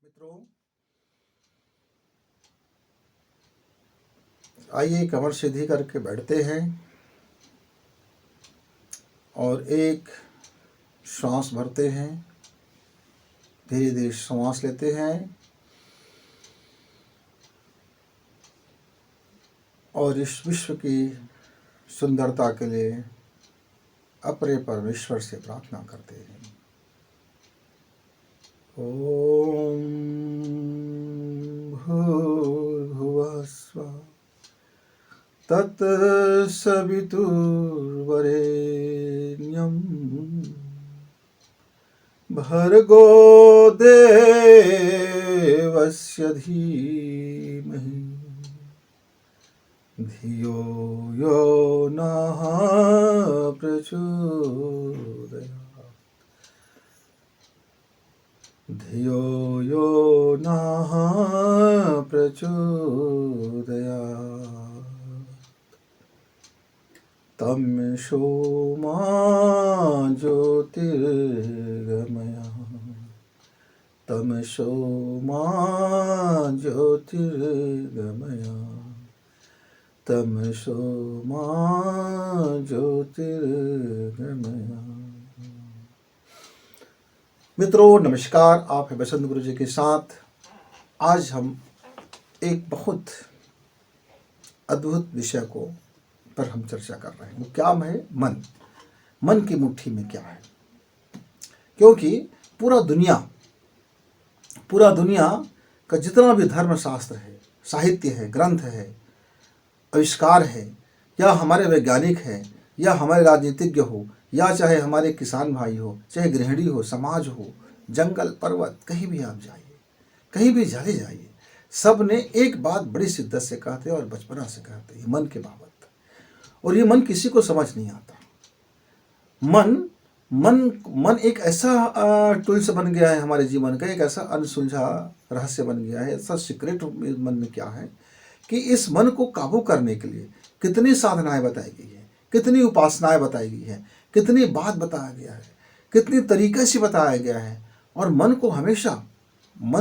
मित्रों, आइए कमर सीधी करके बैठते हैं और एक श्वास भरते हैं। धीरे धीरे श्वास लेते हैं और इस विश्व की सुंदरता के लिए अपने परमेश्वर से प्रार्थना करते हैं। ओम भूर्भुवः स्वः तत्सवितुर्वरेण्यं भर्गो देवस्य धीमहि धियो यो नः प्रचोदयात् धियो यो नः प्रचोदयात् तमसो मा ज्योतिर्गमय तमसो मा ज्योतिर्गमय तमसो मा ज्योतिर्गमय। मित्रों नमस्कार, आप है बसंत गुरु जी के साथ। आज हम एक बहुत अद्भुत विषय को पर हम चर्चा कर रहे हैं। वो क्या है? मन की मुट्ठी में क्या है। क्योंकि पूरा दुनिया का जितना भी धर्म शास्त्र है, साहित्य है, ग्रंथ है, आविष्कार है, या हमारे वैज्ञानिक है, या हमारे राजनीतिज्ञ हो, या चाहे हमारे किसान भाई हो, चाहे गृहिणी हो, समाज हो, जंगल पर्वत, कहीं भी आप जाइए, कहीं भी चले जाइए, सब ने एक बात बड़ी शिद्दत से कहते हैं और बचपना से कहते हैं, मन के बाबत। और ये मन किसी को समझ नहीं आता। मन एक ऐसा टूल्स बन गया है हमारे जीवन का, एक ऐसा अनसुलझा रहस्य बन गया है। ऐसा सीक्रेट मन में क्या है कि इस मन को काबू करने के लिए कितनी साधनाएं बताई गई है, कितनी उपासनाएं बताई गई है, कितनी बात बताया गया है, कितनी तरीके से बताया गया है। और मन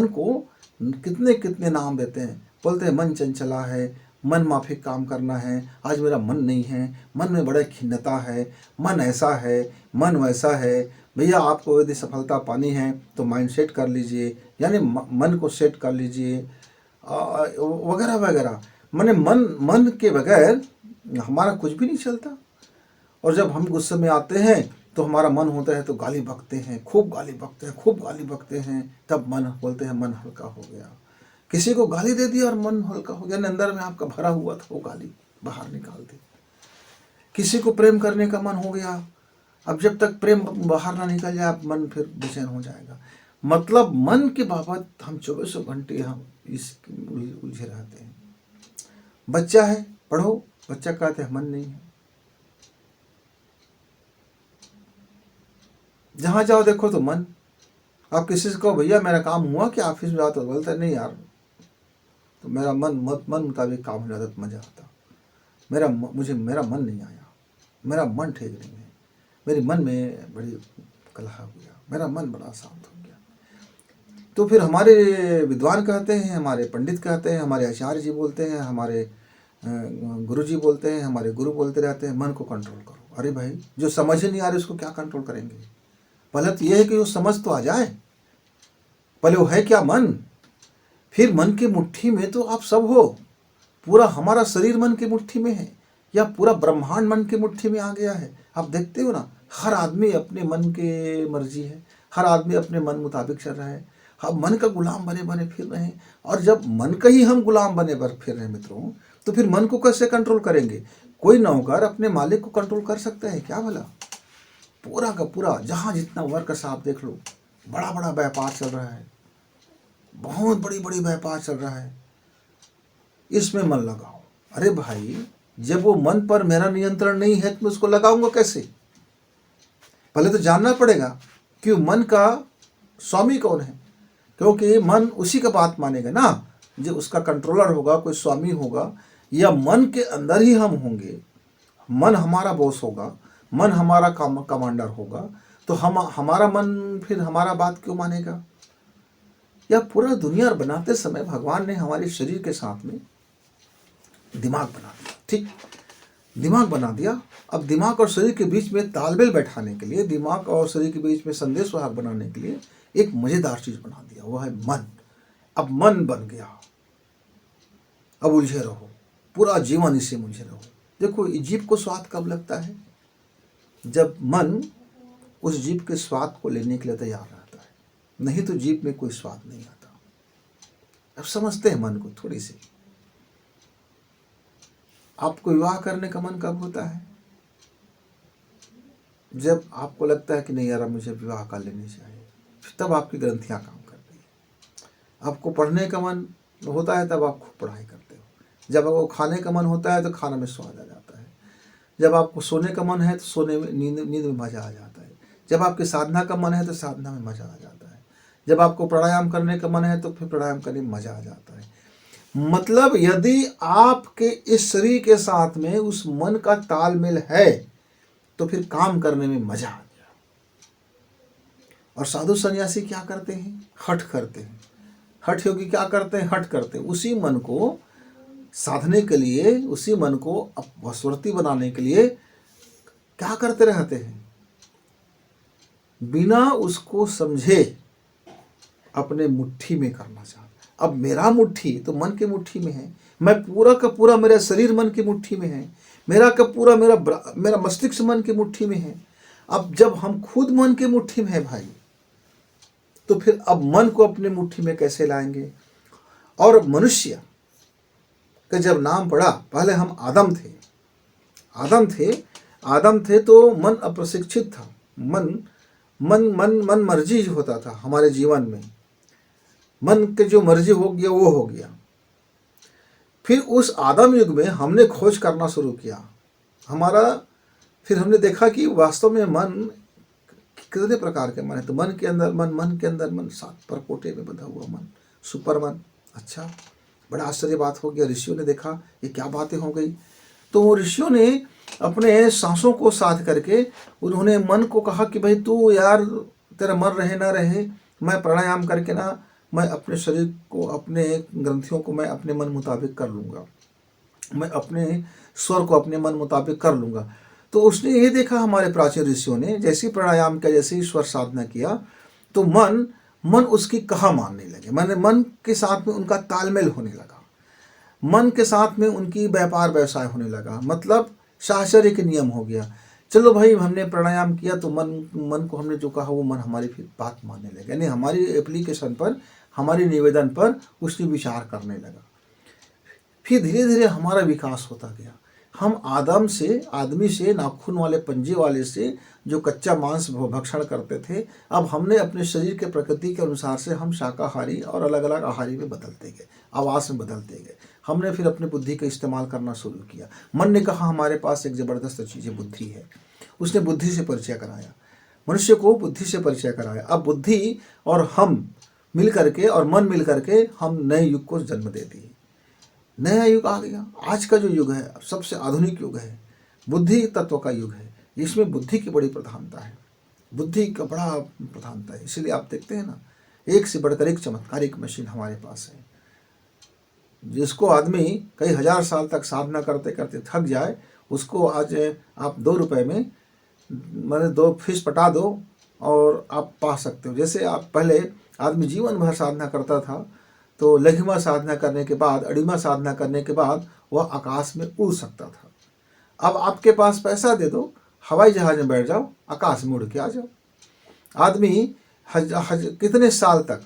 को कितने कितने नाम देते हैं। बोलते हैं मन चंचला है, मन माफिक काम करना है, आज मेरा मन नहीं है, मन में बड़ा खिन्नता है, मन ऐसा है, मन वैसा है। भैया आपको यदि सफलता पानी है तो माइंड सेट कर लीजिए, यानी मन को सेट कर लीजिए, वगैरह वगैरह। माने मन के बगैर हमारा कुछ भी नहीं चलता। और जब हम गुस्से में आते हैं तो हमारा मन होता है तो गाली बकते हैं, खूब गाली बकते हैं। तब मन बोलते हैं मन हल्का हो गया। किसी को गाली दे दिया और मन हल्का हो गया, अंदर में आपका भरा हुआ था वो गाली बाहर निकाल दी। किसी को प्रेम करने का मन हो गया, अब जब तक प्रेम बाहर ना निकल जाए मन फिर बेचैन हो जाएगा। मतलब मन के बाबत हम 24 घंटे हम इस उलझे रहते हैं। बच्चा है, पढ़ो, बच्चा कहते हैं मन नहीं है। जहां जाओ देखो तो मन। आप किसी से कहो भैया मेरा काम हुआ कि ऑफिस में जाओ तो बोलते नहीं यार, तो मेरा मन मुताबिक काम हो जाता तो मजा आता। मेरा मन नहीं आया, मेरा मन ठीक नहीं है, मेरे मन में बड़ी कलह हो गया, मेरा मन बड़ा शांत हो गया। तो फिर हमारे विद्वान कहते हैं, हमारे पंडित कहते हैं, हमारे आचार्य जी बोलते हैं, हमारे गुरु जी बोलते हैं, हमारे गुरु बोलते रहते हैं मन को कंट्रोल करो। अरे भाई, जो समझ ही नहीं आ रही उसको क्या कंट्रोल करेंगे? पहले तो यह है कि वो समझ तो आ जाए। पहले वो है क्या? मन। फिर मन की मुट्ठी में तो आप सब हो। पूरा हमारा शरीर मन की मुट्ठी में है, या पूरा ब्रह्मांड मन की मुट्ठी में आ गया है। आप देखते हो ना, हर आदमी अपने मन के मर्जी है, हर आदमी अपने मन मुताबिक चल रहा है। हम मन का गुलाम बने बने फिर रहे हैं। और जब मन का ही हम गुलाम बने फिर रहे हैं मित्रों, तो फिर मन को कैसे कंट्रोल करेंगे? कोई नौकर अपने मालिक को कंट्रोल कर सकता है क्या भला? पूरा का पूरा जहाँ जितना वर्कर्स आप देख लो, बड़ा बड़ा व्यापार चल रहा है, बहुत बड़ी बड़ी व्यापार चल रहा है, इसमें मन लगाओ। अरे भाई, जब वो मन पर मेरा नियंत्रण नहीं है तो मैं उसको लगाऊंगा कैसे? पहले तो जानना पड़ेगा कि मन का स्वामी कौन है, क्योंकि मन उसी का बात मानेगा ना जो उसका कंट्रोलर होगा, कोई स्वामी होगा, या मन के अंदर ही हम होंगे। मन हमारा बॉस होगा, मन हमारा कमांडर होगा, तो हमारा मन फिर हमारा बात क्यों मानेगा? या पूरा दुनिया बनाते समय भगवान ने हमारे शरीर के साथ में दिमाग बना दिया। ठीक, दिमाग बना दिया। अब दिमाग और शरीर के बीच में तालमेल बैठाने के लिए, दिमाग और शरीर के बीच में संदेश वाहक बनाने के लिए एक मजेदार चीज बना दिया, वो है मन। अब मन बन गया, अब उलझे रहो, पूरा जीवन इसी में उलझे रहो। देखो, जीभ को स्वाद कब लगता है? जब मन उस जीभ के स्वाद को लेने के लिए तैयार रहता है, नहीं तो जीभ में कोई स्वाद नहीं आता। अब समझते हैं मन को थोड़ी सी। आपको विवाह करने का मन कब होता है? जब आपको लगता है कि नहीं यार, अब मुझे विवाह कर लेनी चाहिए, तब आपकी ग्रंथियां काम करती है। आपको पढ़ने का मन होता है, तब आप खूब पढ़ाई करते हो। जब आपको खाने का मन होता है तो खाना में स्वाद आ जाता है। जब आपको सोने का मन है तो सोने में, नींद में मजा आ जाता है। जब आपकी साधना का मन है तो साधना में मजा आ जाता है। जब आपको प्राणायाम करने का मन है तो फिर प्राणायाम करने में मजा आ जाता है। मतलब यदि आपके इस शरीर के साथ में उस मन का तालमेल है तो फिर काम करने में मजा आ गया। और साधु सन्यासी क्या करते हैं? हठ करते हैं। हठ योगी क्या करते हैं? हठ करते हैं। उसी मन को साधने के लिए, उसी मन को वशवर्ती बनाने के लिए क्या करते रहते हैं? बिना उसको समझे अपने मुट्ठी में करना चाहते। अब मेरा मुट्ठी तो मन की मुट्ठी में है, मैं पूरा का पूरा, मेरा शरीर मन की मुट्ठी में है, मेरा का पूरा मेरा मस्तिष्क मन की मुट्ठी में है। अब जब हम खुद मन की मुट्ठी में है भाई, तो फिर अब मन को अपने मुट्ठी में कैसे लाएंगे? और मनुष्य का जब नाम पड़ा, पहले हम आदम थे तो मन अप्रशिक्षित था। मन मर्जी होता था हमारे जीवन में। मन के जो मर्जी हो गया वो हो गया। फिर उस आदम युग में हमने खोज करना शुरू किया फिर हमने देखा कि वास्तव में मन कितने प्रकार के मन है। तो मन के अंदर मन 7 परपोटे में बंधा हुआ मन, सुपर मन। अच्छा, बड़ा आश्चर्य बात हो गया। ऋषियों ने देखा ये क्या बातें हो गई। तो वो ऋषियों ने अपने सांसों को साथ करके उन्होंने मन को कहा कि भाई तू यार, तेरा मन रहे ना रहे, मैं प्राणायाम करके ना, मैं अपने शरीर को, अपने ग्रंथियों को मैं अपने मन मुताबिक कर लूँगा, मैं अपने स्वर को अपने मन मुताबिक कर लूँगा। तो उसने ये देखा, हमारे प्राचीन ऋषियों ने जैसे प्राणायाम किया, जैसे ईश्वर साधना किया, तो मन उसकी कहा मानने लगे। मन के साथ में उनका तालमेल होने लगा, मन के साथ में उनकी व्यापार व्यवसाय होने लगा। मतलब शास्त्रीय के नियम हो गया। चलो भाई, हमने प्राणायाम किया तो मन को हमने जो कहा वो मन हमारी फिर बात मानने लगा, यानी हमारी एप्लीकेशन पर, हमारी निवेदन पर उसने विचार करने लगा। फिर धीरे धीरे हमारा विकास होता गया। हम आदमी से, नाखून वाले पंजे वाले से जो कच्चा मांस भक्षण करते थे, अब हमने अपने शरीर के प्रकृति के अनुसार से हम शाकाहारी और अलग अलग आहारी में बदलते गए, आवास में बदलते गए। हमने फिर अपनी बुद्धि का इस्तेमाल करना शुरू किया। मन ने कहा हमारे पास एक ज़बरदस्त चीज़ है, बुद्धि है। उसने बुद्धि से परिचय कराया, मनुष्य को बुद्धि से परिचय कराया। अब बुद्धि और हम मिल करके और मन मिल करके हम नए युग को जन्म दे दिए। नया युग आ गया। आज का जो युग है सबसे आधुनिक युग है, बुद्धि तत्व का युग है। इसमें बुद्धि की बड़ी प्रधानता है, बुद्धि का बड़ा प्रधानता है। इसलिए आप देखते हैं ना, एक से बढ़कर एक चमत्कारिक मशीन हमारे पास है। जिसको आदमी कई हजार साल तक साधना करते करते थक जाए, उसको आज आप 2 रुपये में मैंने 2 फीस पटा दो और आप पा सकते हो। जैसे आप पहले आदमी जीवन भर साधना करता था, तो लघिमा साधना करने के बाद, अड़िमा साधना करने के बाद वह आकाश में उड़ सकता था। अब आपके पास पैसा दे दो, हवाई जहाज में बैठ जाओ, आकाश में उड़ के आ जाओ। आदमी कितने साल तक,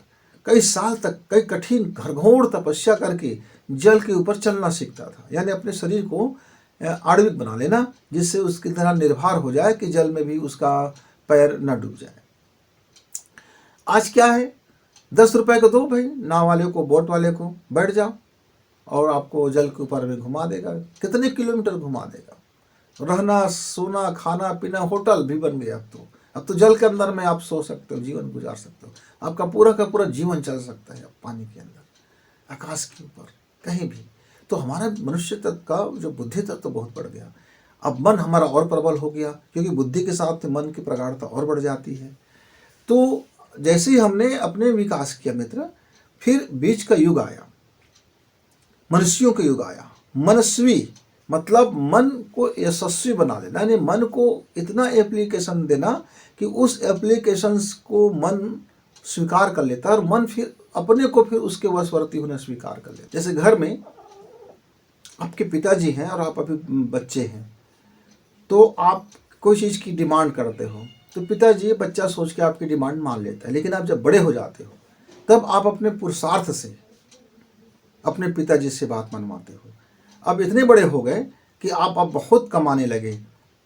कई साल तक, कई कठिन घरघोर तपस्या करके जल के ऊपर चलना सीखता था, यानी अपने शरीर को आणविक बना लेना, जिससे उसकी तरह निर्भर हो जाए कि जल में भी उसका पैर न डूब जाए। आज क्या है, 10 रुपए को दो भाई, नाव वाले को, बोट वाले को, बैठ जाओ और आपको जल के ऊपर में घुमा देगा, कितने किलोमीटर घुमा देगा। रहना, सोना, खाना पीना, होटल भी बन गए। अब तो जल के अंदर में आप सो सकते हो, जीवन गुजार सकते हो। आपका पूरा का पूरा जीवन चल सकता है पानी के अंदर, आकाश के ऊपर, कहीं भी। तो हमारा मनुष्य तत्व का जो बुद्धि तत्व तो बहुत बढ़ गया। अब मन हमारा और प्रबल हो गया, क्योंकि बुद्धि के साथ मन की प्रगाढ़ता और बढ़ जाती है। तो जैसे ही हमने अपने विकास किया मित्र, फिर बीच का युग आया, मनुष्यों का युग आया। मनस्वी मतलब मन को यशस्वी बना देना, यानी मन को इतना एप्लीकेशन देना कि उस एप्लीकेशन को मन स्वीकार कर लेता है और मन फिर अपने को फिर उसके वशवर्ती होना स्वीकार कर लेता है। जैसे घर में आपके पिताजी हैं और आप अभी बच्चे हैं, तो आप कोई चीज़ की डिमांड करते हो तो पिताजी बच्चा सोच के आपकी डिमांड मान लेता है। लेकिन आप जब बड़े हो जाते हो तब आप अपने पुरुषार्थ से अपने पिताजी से बात मनवाते हो। अब इतने बड़े हो गए कि आप अब बहुत कमाने लगे,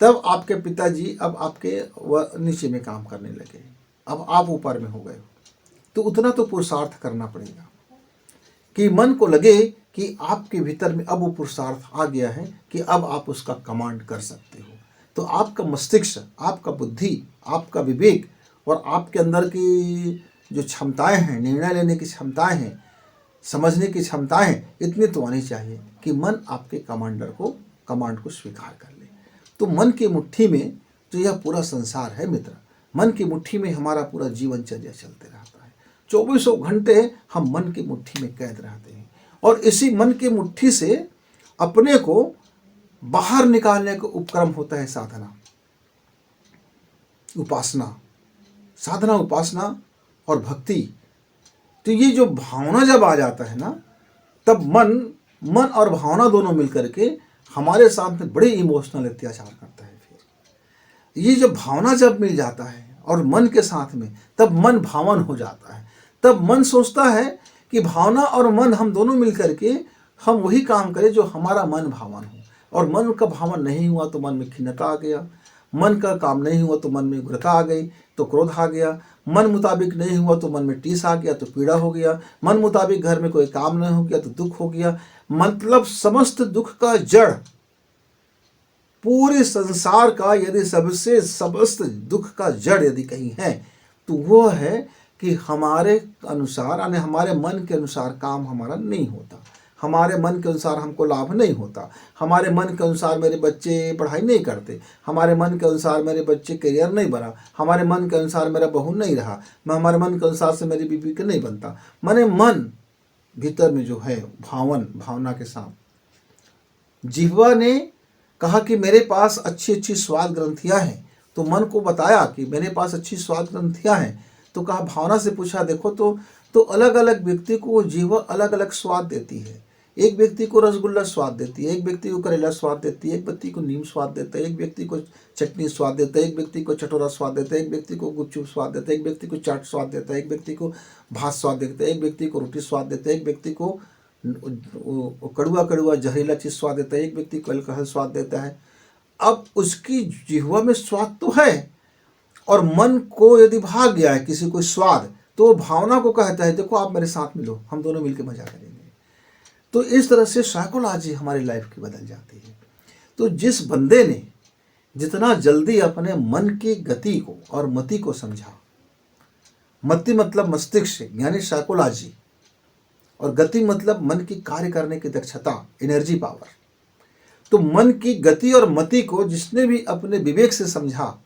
तब आपके पिताजी अब आपके नीचे में काम करने लगे, अब आप ऊपर में हो गए हो। तो उतना तो पुरुषार्थ करना पड़ेगा कि मन को लगे कि आपके भीतर में अब वो पुरुषार्थ आ गया है कि अब आप उसका कमांड कर सकते हो। तो आपका मस्तिष्क, आपका बुद्धि, आपका विवेक और आपके अंदर की जो क्षमताएं हैं, निर्णय लेने की क्षमताएं हैं, समझने की क्षमताएं हैं, इतनी तो आनी चाहिए कि मन आपके कमांड को स्वीकार कर ले। तो मन की मुट्ठी में तो यह पूरा संसार है मित्र। मन की मुट्ठी में हमारा पूरा जीवनचर्या चलते रहता है। 24 घंटे हम मन की मुट्ठी में कैद रहते हैं और इसी मन की मुट्ठी से अपने को बाहर निकालने का उपक्रम होता है साधना, उपासना। साधना, उपासना और भक्ति। तो ये जो भावना जब आ जाता है ना, तब मन और भावना दोनों मिलकर के हमारे साथ में बड़े इमोशनल अत्याचार करता है। फिर ये जब भावना जब मिल जाता है और मन के साथ में, तब मन भावन हो जाता है। तब मन सोचता है कि भावना और मन हम दोनों मिलकर के हम वही काम करें जो हमारा मन भावन हो। और मन का भावन नहीं हुआ तो मन में खिन्नता आ गया, मन का काम नहीं हुआ तो मन में उग्रता आ गई, तो क्रोध आ गया, मन मुताबिक नहीं हुआ तो मन में टीस आ गया, तो पीड़ा हो गया, मन मुताबिक घर में कोई काम नहीं हो गया तो दुख हो गया। मतलब समस्त दुख का जड़, पूरे संसार का यदि सबसे समस्त दुख का जड़ यदि कहीं है तो वो है कि हमारे अनुसार, यानी हमारे मन के अनुसार काम हमारा नहीं होता, हमारे मन के अनुसार हमको लाभ नहीं होता, हमारे मन के अनुसार मेरे बच्चे पढ़ाई नहीं करते, हमारे मन के अनुसार मेरे बच्चे करियर नहीं बना, हमारे मन के अनुसार मेरा बहू नहीं रहा, हमारे मन के अनुसार से मेरी बीवी का नहीं बनता। माने मन भीतर में जो है भावना के साथ जिह्वा ने कहा कि मेरे पास अच्छी अच्छी स्वाद ग्रंथियां हैं, तो मन को बताया कि मेरे पास अच्छी स्वाद ग्रंथियां हैं। तो कहा, भावना से पूछा, देखो तो अलग अलग व्यक्ति को जिह्वा अलग अलग स्वाद देती है। एक व्यक्ति को रसगुल्ला स्वाद देती है, एक व्यक्ति को करेला स्वाद देती है, एक व्यक्ति को नीम स्वाद देता है, एक व्यक्ति को चटनी स्वाद देता है, एक व्यक्ति को चटोरा स्वाद देता है, एक व्यक्ति को गुपचुप स्वाद देता है, एक व्यक्ति को चाट स्वाद देता है, एक व्यक्ति को भात स्वाद देता है, एक व्यक्ति को रोटी स्वाद देता है, एक व्यक्ति को कड़ुआ कड़ुआ जहरीला चीज़ स्वाद देता है, एक व्यक्ति को अल्कोहल स्वाद देता है। अब उसकी जिह्वा में स्वाद तो है, और मन को यदि भाग गया है किसी को स्वाद, तो भावना को कहता है, देखो आप मेरे साथ मिलो, हम दोनों मिलकर मजा करेंगे। तो इस तरह से साइकोलॉजी हमारी लाइफ की बदल जाती है। तो जिस बंदे ने जितना जल्दी अपने मन की गति को और मति को समझा, मति मतलब मस्तिष्क यानी साइकोलॉजी, और गति मतलब मन की कार्य करने की दक्षता, एनर्जी पावर। तो मन की गति और मति को जिसने भी अपने विवेक से समझा,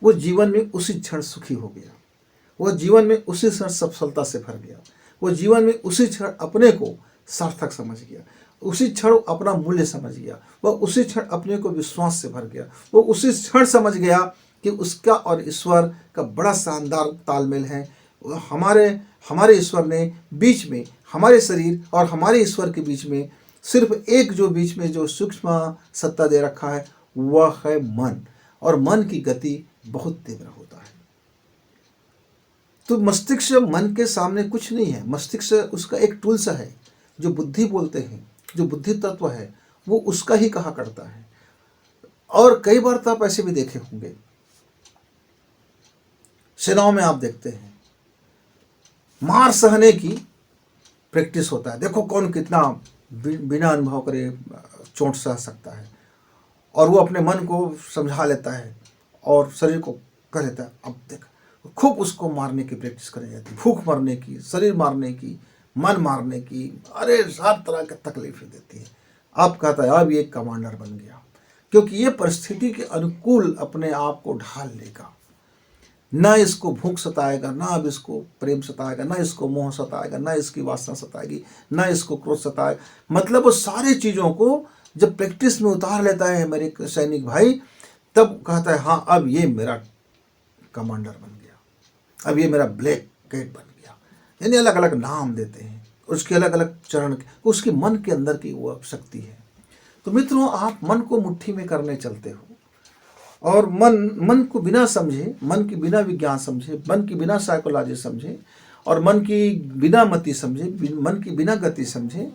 वो जीवन में उसी क्षण सुखी हो गया, वह जीवन में उसी क्षण सफलता से भर गया, वो जीवन में उसी क्षण अपने को सार्थक समझ गया, उसी क्षण अपना मूल्य समझ गया, वह उसी क्षण अपने को विश्वास से भर गया, वो उसी क्षण समझ गया कि उसका और ईश्वर का बड़ा शानदार तालमेल है। हमारे ईश्वर ने बीच में, हमारे शरीर और हमारे ईश्वर के बीच में सिर्फ एक जो बीच में जो सूक्ष्म सत्ता दे रखा है वह है मन, और मन की गति बहुत तीव्र होता है। तो मस्तिष्क मन के सामने कुछ नहीं है, मस्तिष्क उसका एक टूल्स है। जो बुद्धि बोलते हैं, जो बुद्धि तत्व है, वो उसका ही कहा करता है। और कई बार तो आप ऐसे भी देखे होंगे, सेनाओं में आप देखते हैं मार सहने की प्रैक्टिस होता है। देखो कौन कितना बिना अनुभव करे चोट सह सकता है, और वो अपने मन को समझा लेता है और शरीर को कह लेता है। अब देख, खूब उसको मारने की प्रैक्टिस करी जाती है, भूख मारने की, शरीर मारने की, मन मारने की, अरे हर तरह की तकलीफें देती है। अब कहता है अब ये कमांडर बन गया, क्योंकि ये परिस्थिति के अनुकूल अपने आप को ढाल लेगा। ना इसको भूख सताएगा, ना अब इसको प्रेम सताएगा, ना इसको मोह सताएगा, ना इसकी वासना सताएगी, ना इसको क्रोध सताएगा। मतलब वो सारी चीज़ों को जब प्रैक्टिस में उतार लेता है मेरे सैनिक भाई, तब कहता है हाँ अब ये मेरा कमांडर बन गया, अब ये मेरा ब्लैक कैट बन गया। यानी अलग अलग नाम देते हैं, उसके अलग अलग चरण, उसके मन के अंदर की वो शक्ति है। तो मित्रों, आप मन को मुट्ठी में करने चलते हो, और मन को बिना समझे, मन की बिना विज्ञान समझे, मन की बिना साइकोलॉजी समझे, और मन की बिना मति समझे, मन की बिना गति समझे,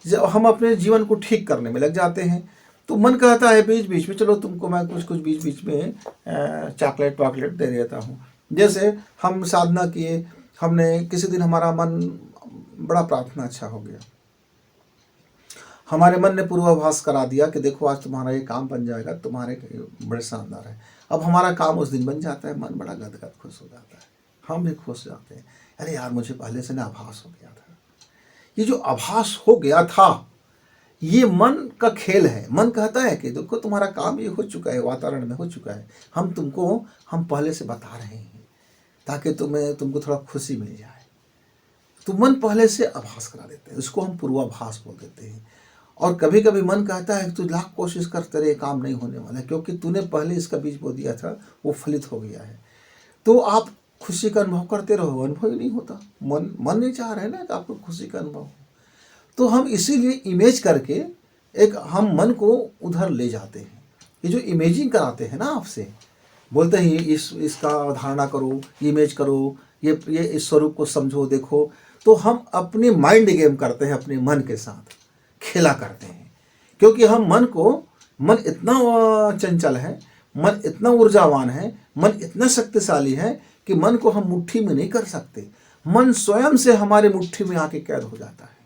जब हम अपने जीवन को ठीक करने में लग जाते हैं, तो मन कहता है बीच बीच में चलो तुमको मैं कुछ कुछ बीच बीच में चॉकलेट वॉकलेट दे देता हूँ। जैसे हम साधना किए, हमने किसी दिन हमारा मन बड़ा प्रार्थना अच्छा हो गया, हमारे मन ने पूर्वाभास करा दिया कि देखो आज तुम्हारा ये काम बन जाएगा, तुम्हारे बड़े शानदार है। अब हमारा काम उस दिन बन जाता है, मन बड़ा गदगद खुश हो जाता है, हम भी खुश हो जाते हैं। अरे यार मुझे पहले से ना आभास हो गया था, ये जो आभास हो गया था ये मन का खेल है। मन कहता है कि देखो तुम्हारा काम ये हो चुका है, वातावरण में हो चुका है, हम पहले से बता रहे हैं ताकि तुमको थोड़ा खुशी मिल जाए। तो मन पहले से आभास करा देते हैं, उसको हम पूर्वाभास बोल देते हैं। और कभी कभी मन कहता है कि तू लाख कोशिश कर, तेरे काम नहीं होने वाला है, क्योंकि तूने पहले इसका बीज बो दिया था, वो फलित हो गया है। तो आप खुशी का अनुभव करते रहो, अनुभव ही नहीं होता। मन नहीं चाह रहे हैं ना कि आपको खुशी का अनुभव हो। तो हम इसीलिए इमेज करके एक हम मन को उधर ले जाते हैं। ये जो इमेजिंग कराते हैं ना आपसे, बोलते हैं इसका धारणा करो, इमेज करो, ये इस स्वरूप को समझो, देखो। तो हम अपने माइंड गेम करते हैं, अपने मन के साथ खेला करते हैं, क्योंकि मन इतना चंचल है, मन इतना ऊर्जावान है, मन इतना शक्तिशाली है कि मन को हम मुट्ठी में नहीं कर सकते। मन स्वयं से हमारे मुट्ठी में आके कैद हो जाता है,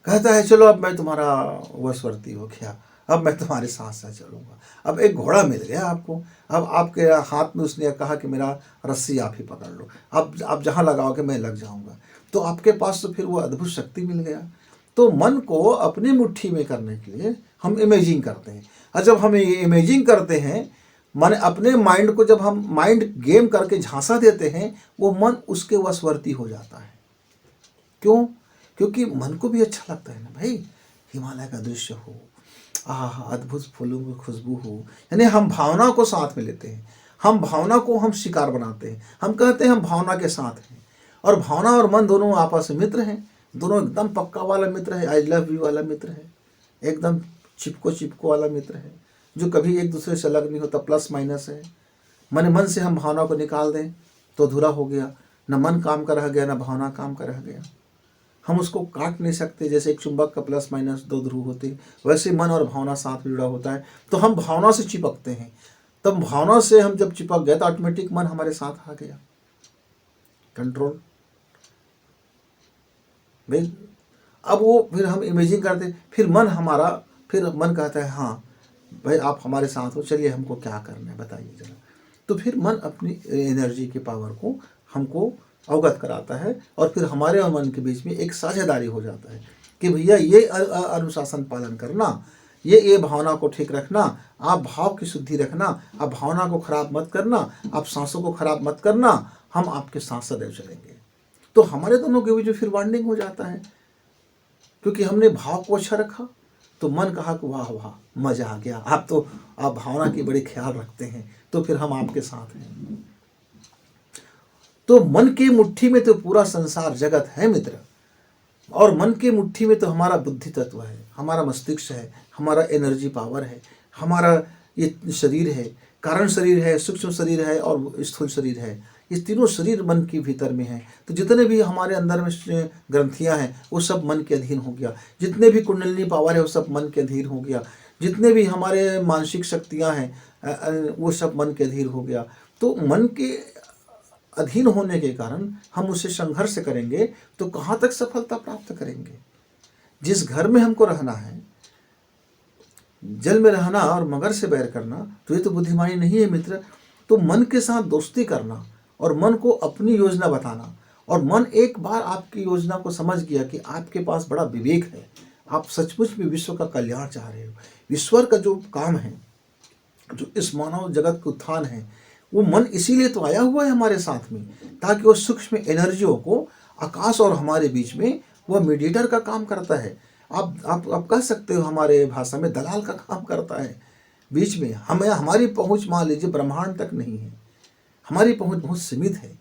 कहता है चलो अब मैं तुम्हारा वशवर्ती हो गया, अब मैं तुम्हारे साथ साथ चलूँगा। अब एक घोड़ा मिल गया आपको, अब आपके हाथ में उसने कहा कि मेरा रस्सी आप ही पकड़ लो, अब आप जहाँ लगाओगे मैं लग जाऊँगा। तो आपके पास तो फिर वो अद्भुत शक्ति मिल गया। तो मन को अपनी मुट्ठी में करने के लिए हम इमेजिंग करते हैं, और जब हम इमेजिंग करते हैं, मन अपने माइंड को जब हम माइंड गेम करके झांसा देते हैं, वो मन उसके वशवर्ती हो जाता है। क्यों? क्योंकि मन को भी अच्छा लगता है ना भाई, हिमालय का दृश्य हो, आह अद्भुत फूलों की खुशबू हो। यानी हम भावना को साथ में लेते हैं, हम भावना को हम शिकार बनाते हैं, हम कहते हैं हम भावना के साथ हैं। और भावना और मन दोनों आपस में मित्र हैं, दोनों एकदम पक्का वाला मित्र है, आई लव यू वाला मित्र है, एकदम चिपको वाला मित्र है, जो कभी एक दूसरे से अलग नहीं होता, प्लस माइनस है। मन से हम भावना को निकाल दें तो अधूरा हो गया, न मन काम का रह गया, न भावना काम का रह गया। हम उसको काट नहीं सकते, जैसे एक चुंबक का प्लस माइनस दो ध्रुव होते, वैसे मन और भावना साथ में जुड़ा होता है। तो हम भावना से चिपकते हैं, तब भावना से हम जब चिपक गए तो ऑटोमेटिक मन हमारे साथ आ गया, कंट्रोल भाई। अब वो फिर हम इमेजिंग करते, फिर मन कहता है हाँ भाई आप हमारे साथ हो, चलिए हमको क्या करना है बताइए जरा। तो फिर मन अपनी एनर्जी की पावर को हमको अवगत कराता है, और फिर हमारे और मन के बीच में एक साझेदारी हो जाता है कि भैया ये अनुशासन पालन करना, ये भावना को ठीक रखना, आप भाव की शुद्धि रखना, आप भावना को खराब मत करना, आप सांसों को खराब मत करना, हम आपके साथ सदैव चलेंगे। तो हमारे दोनों के बीच में फिर बॉन्डिंग हो जाता है, क्योंकि हमने भाव को अच्छा रखा। तो मन कहा कि वाह वाह मजा आ गया, आप भावना की बड़ी ख्याल रखते हैं, तो फिर हम आपके साथ हैं। तो मन की मुट्ठी में तो पूरा संसार जगत है मित्र, और मन की मुट्ठी में तो हमारा बुद्धि तत्व है, हमारा मस्तिष्क है, हमारा एनर्जी पावर है, हमारा ये शरीर है, कारण शरीर है, सूक्ष्म शरीर है और स्थूल शरीर है। ये तीनों शरीर मन के भीतर में है। तो जितने भी हमारे अंदर में ग्रंथियां हैं वो सब मन के अधीन हो गया, जितने भी कुंडलिनी पावर है वो सब मन के अधीन हो गया, जितने भी हमारे मानसिक शक्तियां हैं वो सब मन के अधीन हो गया। तो मन के अधीन होने के कारण हम उससे संघर्ष करेंगे तो कहाँ तक सफलता प्राप्त करेंगे। जिस घर में हमको रहना है, जल में रहना और मगर से बैर करना, तो ये तो बुद्धिमानी नहीं है मित्र। तो मन के साथ दोस्ती करना और मन को अपनी योजना बताना, और मन एक बार आपकी योजना को समझ गया कि आपके पास बड़ा विवेक है, आप सचमुच में विश्व का कल्याण चाह रहे हो, ईश्वर का जो काम है, जो इस मानव जगत का उत्थान है, वो मन इसीलिए तो आया हुआ है हमारे साथ में, ताकि वो सूक्ष्म एनर्जियों को आकाश और हमारे बीच में वह मीडिएटर का काम करता है। आप कह सकते हो हमारे भाषा में दलाल का काम करता है। बीच में हमारी पहुंच मान लीजिए ब्रह्मांड तक नहीं है, हमारी पहुंच बहुत सीमित है,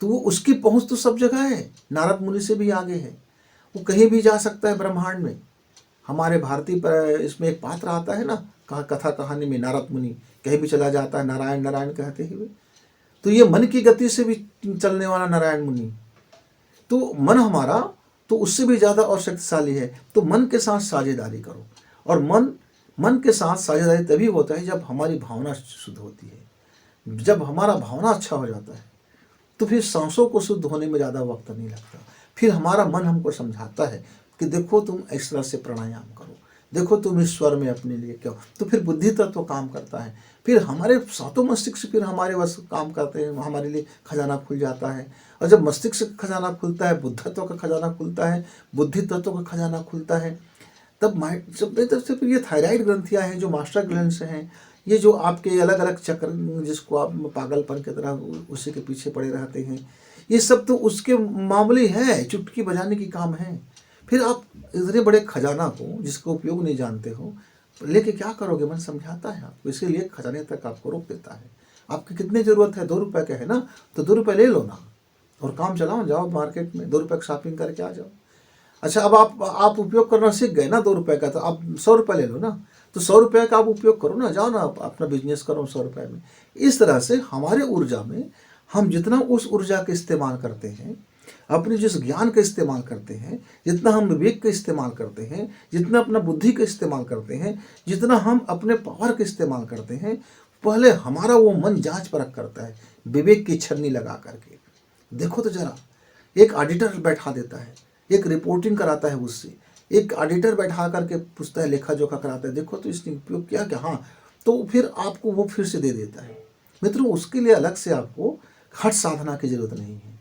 तो वो उसकी पहुंच तो सब जगह है, नारद मुनि से भी आगे है, वो कहीं भी जा सकता है ब्रह्मांड में। हमारे भारतीय पर इसमें एक पात्र आता है ना, कथा कहानी में नारद मुनि कहीं भी चला जाता है नारायण नारायण कहते हुए। तो ये मन की गति से भी चलने वाला नारायण मुनि, तो मन हमारा तो उससे भी ज़्यादा और शक्तिशाली है। तो मन के साथ साझेदारी करो, और मन के साथ साझेदारी तभी होता है जब हमारी भावना शुद्ध होती है। जब हमारा भावना अच्छा हो जाता है तो फिर सांसों को शुद्ध होने में ज़्यादा वक्त नहीं लगता। फिर हमारा मन हमको समझाता है कि देखो तुम इस तरह से प्राणायाम करो, देखो तुम इस स्वर में अपने लिए क्या, तो फिर बुद्धि तत्व काम करता है। फिर हमारे सातों मस्तिष्क फिर हमारे बस काम करते हैं, हमारे लिए खजाना खुल जाता है। और जब मस्तिष्क का खजाना खुलता है, बुद्धत्व का खजाना खुलता है, बुद्धि तत्व का खजाना खुलता है, तब माइंड सब तरफ से फिर ये थायराइड ग्रंथियाँ हैं जो मास्टर ग्लैंड्स हैं, ये जो आपके अलग अलग चक्र जिसको आप पागलपन की तरह उसी के पीछे पड़े रहते हैं, ये सब तो उसके मामूली है, चुटकी बजाने की काम है। फिर आप इतने बड़े खजाना को जिसका उपयोग नहीं जानते हो लेके क्या करोगे? मन समझाता है आपको, इसीलिए खजाने तक आपको रोक देता है। आपकी कितनी ज़रूरत है? 2 रुपये का है ना, तो 2 रुपये ले लो ना और काम चलाओ, जाओ मार्केट में 2 रुपये की शॉपिंग करके आ जाओ। अच्छा, अब आप उपयोग करना सीख गए ना 2 रुपये का, तो आप 100 रुपये ले लो ना, तो 100 रुपये का आप उपयोग करो ना, जाओ ना अपना बिजनेस करो 100 रुपये में। इस तरह से हमारे ऊर्जा में हम जितना उस ऊर्जा का इस्तेमाल करते हैं, अपने जिस ज्ञान का इस्तेमाल करते हैं, जितना हम विवेक का इस्तेमाल करते हैं, जितना अपना बुद्धि का इस्तेमाल करते हैं, जितना हम अपने पावर का इस्तेमाल करते हैं, पहले हमारा वो मन जांच परख करता है विवेक की छन्नी लगा करके। देखो तो जरा, एक ऑडिटर बैठा देता है, एक रिपोर्टिंग कराता है उससे, एक ऑडिटर बैठा करके पूछता है, लेखा जोखा कराता है, देखो तो इसने उपयोग किया क्या? हाँ, तो फिर आपको वो फिर से दे देता है। मित्रों, उसके लिए अलग से आपको हठ साधना की जरूरत नहीं है,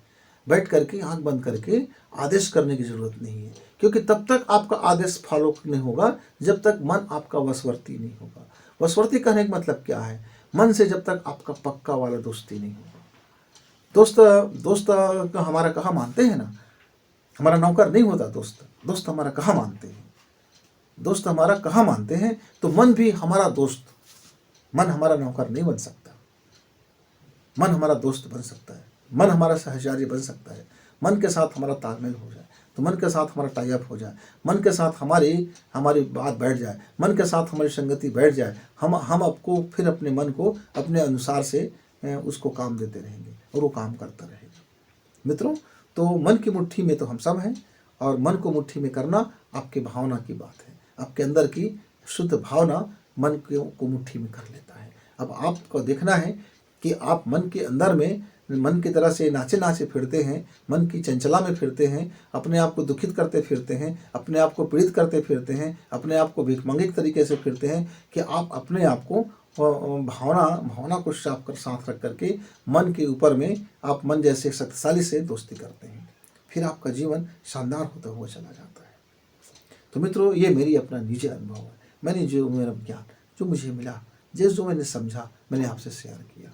बैठ करके आंख बंद करके आदेश करने की जरूरत नहीं है, क्योंकि तब तक आपका आदेश फॉलो नहीं होगा जब तक मन आपका वशवर्ती नहीं होगा। वशवर्ती कहने का मतलब क्या है? मन से जब तक आपका पक्का वाला दोस्ती नहीं होगा। दोस्त का हमारा कहाँ मानते हैं ना, हमारा नौकर नहीं होता दोस्त हमारा कहाँ मानते हैं, दोस्त हमारा कहाँ मानते हैं। तो मन भी हमारा दोस्त, मन हमारा नौकर नहीं बन सकता, मन हमारा दोस्त बन सकता है, मन हमारा सहचारी बन सकता है। मन के साथ हमारा तालमेल हो जाए, तो मन के साथ हमारा टाई अप हो जाए, मन के साथ हमारी बात बैठ जाए, मन के साथ हमारी संगति बैठ जाए, हम आपको फिर अपने मन को अपने अनुसार से उसको काम देते रहेंगे और वो काम करता रहेगा। मित्रों, तो मन की मुट्ठी में तो हम सब हैं, और मन को मुट्ठी में करना आपके भावना की बात है। आपके अंदर की शुद्ध भावना मन को मुट्ठी में कर लेता है। अब आपको देखना है कि आप मन के अंदर में मन की तरह से नाचे नाचे फिरते हैं, मन की चंचला में फिरते हैं, अपने आप को दुखित करते फिरते हैं, अपने आप को पीड़ित करते फिरते हैं, अपने आप को भिखमंगे तरीके से फिरते हैं, कि आप अपने आप को भावना को साथ रख करके मन के ऊपर में आप मन जैसे शक्तिशाली से दोस्ती करते हैं, फिर आपका जीवन शानदार होता हुआ चला जाता है। तो मित्रों, ये मेरी अपना निजी अनुभव है, मैंने जो मेरा ज्ञान जो मुझे मिला, जो मैंने समझा, मैंने आपसे शेयर किया।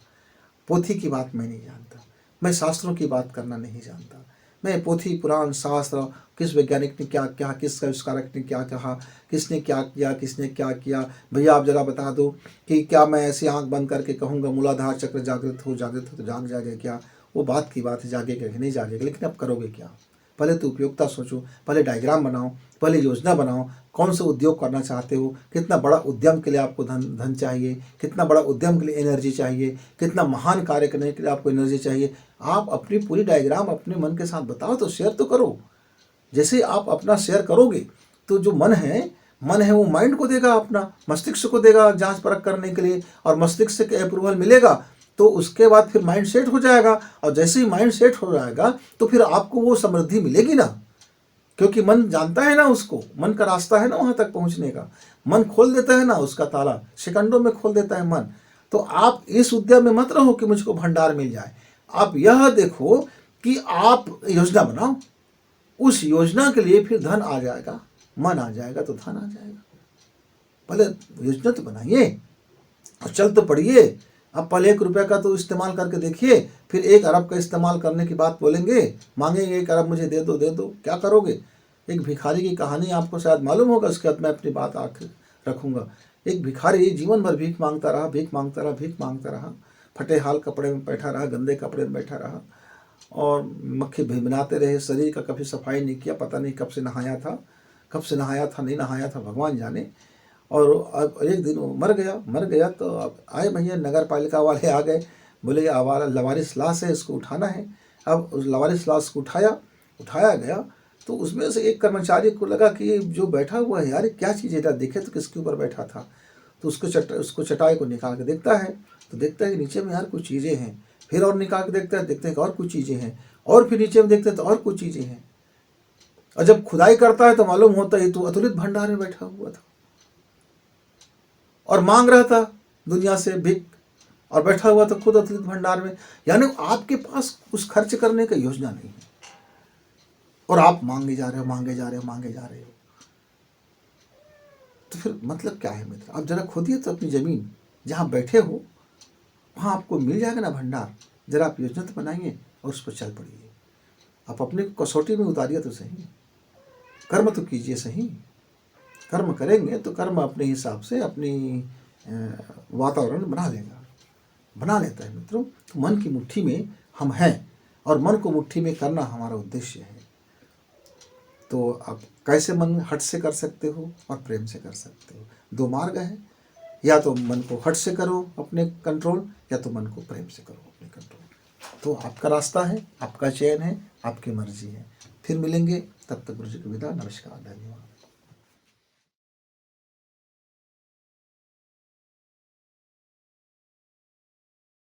पोथी की बात मैं नहीं जानता, मैं शास्त्रों की बात करना नहीं जानता, मैं पोथी पुराण शास्त्र किस वैज्ञानिक ने क्या क्या, किस आविष्कारक ने क्या कहा, किसने क्या किया, किसने क्या किया, भैया आप जरा बता दो कि क्या मैं ऐसे आंख बंद करके कहूँगा मूलाधार चक्र जागृत हो तो जाग जाएगा क्या? वो बात की बात है, जागेगा कि नहीं जागेगा, लेकिन अब करोगे क्या? पहले तो उपयोगिता सोचो, पहले डायग्राम बनाओ, पहले योजना बनाओ, कौन से उद्योग करना चाहते हो, कितना बड़ा उद्यम के लिए आपको धन चाहिए, कितना बड़ा उद्यम के लिए एनर्जी चाहिए, कितना महान कार्य करने के लिए आपको एनर्जी चाहिए। आप अपनी पूरी डायग्राम अपने मन के साथ बताओ, तो शेयर तो करो। जैसे आप अपना शेयर करोगे तो जो मन है वो माइंड को देगा, अपना मस्तिष्क को देगा जांच परख करने के लिए, और मस्तिष्क के अप्रूवल मिलेगा तो उसके बाद फिर माइंड सेट हो जाएगा, और जैसे ही माइंड सेट हो जाएगा तो फिर आपको वो समृद्धि मिलेगी ना, क्योंकि मन जानता है ना, उसको मन का रास्ता है ना वहाँ तक पहुँचने का, मन खोल देता है ना उसका ताला, सेकंडों में खोल देता है मन। तो आप इस उद्यम में मत रहो कि मुझको भंडार मिल जाए, आप यह देखो कि आप योजना बनाओ, उस योजना के लिए फिर धन आ जाएगा, मन आ जाएगा तो धन आ जाएगा। पहले योजना तो बनाइए और चल तो पड़िए, अब पहले 1 रुपये का तो इस्तेमाल करके देखिए, फिर 1 अरब का इस्तेमाल करने की बात बोलेंगे, मांगेंगे 1 अरब मुझे दे दो, क्या करोगे? एक भिखारी की कहानी आपको शायद मालूम होगा, उसके बाद मैं अपनी बात आखिर रखूँगा। एक भिखारी जीवन भर भीख मांगता रहा, भीख मांगता रहा, भीख मांगता रहा, फटे हाल कपड़े में बैठा रहा, गंदे कपड़े में बैठा रहा और मक्खी भिनभिनाते रहे, शरीर का कभी सफाई नहीं किया, पता नहीं कब से नहाया था, कब से नहाया था, नहीं नहाया था, भगवान जाने। और अब एक दिन वो मर गया तो अब आए भैया नगर पालिका वाले आ गए, बोले ये आवारा लवारिस लाश है, इसको उठाना है। अब उस लवारिस लाश को उठाया गया तो उसमें से एक कर्मचारी को लगा कि ये जो बैठा हुआ है यार ये क्या चीज़ है, देखे तो किसके ऊपर बैठा था। तो उसको चटाई को निकाल के देखता है, तो देखता है कि नीचे में यार कुछ चीज़ें हैं। फिर और निकाल के देखते हैं कि और कुछ चीज़ें हैं, और फिर नीचे में देखते हैं तो और कुछ चीज़ें हैं। और जब खुदाई करता है तो मालूम होता है तो अतुलित भंडार में बैठा हुआ था और मांग रहा था दुनिया से भीख, और बैठा हुआ था खुद अतुलित भंडार में। यानी आपके पास कुछ खर्च करने का योजना नहीं है और आप मांगे जा रहे हो, मांगे जा रहे हो, मांगे जा रहे हो। तो फिर मतलब क्या है मित्र? आप जरा खोदिए तो अपनी ज़मीन, जहाँ बैठे हो वहाँ आपको मिल जाएगा ना भंडार। जरा आप योजना तो बनाइए और उस पर चल पड़िए। आप अपने को कसौटी में उतारिए तो सही, कर्म तो कीजिए सही। कर्म करेंगे तो कर्म अपने हिसाब से अपनी वातावरण बना लेता है मित्रों। तो मन की मुट्ठी में हम हैं और मन को मुट्ठी में करना हमारा उद्देश्य है। तो आप कैसे मन हट से कर सकते हो और प्रेम से कर सकते हो। 2 मार्ग हैं, या तो मन को हट से करो अपने कंट्रोल, या तो मन को प्रेम से करो अपने कंट्रोल। तो आपका रास्ता है, आपका चयन है, आपकी मर्जी है। फिर मिलेंगे, तब तक गुरु जी की विदा। नमस्कार, धन्यवाद।